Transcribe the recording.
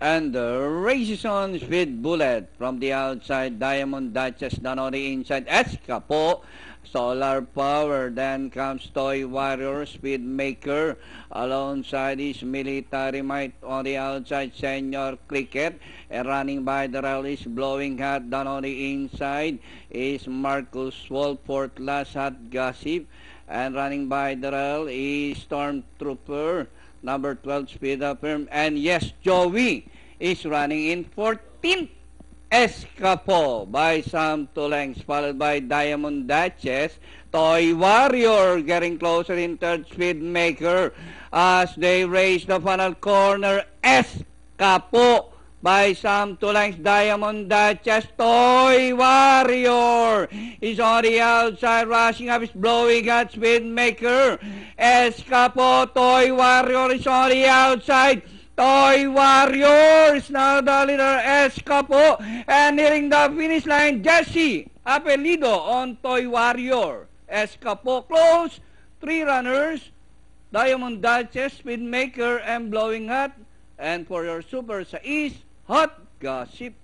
And the race is on. Speed Bullet from the outside. Diamond Duchess down on the inside. Escapo. Solar Power. Then comes Toy Warrior. Speed Maker. Alongside is Military Might on the outside. Senior Cricket. And running by the rail is Blowing Hat. Down on the inside is Marcus Wolford. Last Hat Gossip. And running by the rail is Stormtrooper. Number 12, Speed Up. And yes, Joey is running in 14th. Escapo by some 2 lengths, followed by Diamond Duchess. Toy Warrior getting closer in 3rd, Speed Maker. As they race the final corner, Escapo by some 2 lengths. Diamond Duchess. Toy Warrior is on the outside, rushing up, is Blowing at Speed Maker. Escapo. Toy Warrior is on the outside. Toy Warrior is now the leader. Escapo, and nearing the finish line, Jesse Apelido on Toy Warrior. Escapo close. 3 runners, Diamond Duchess, Speed Maker, and Blowing Hat. And for your super sa is Hot Gossip.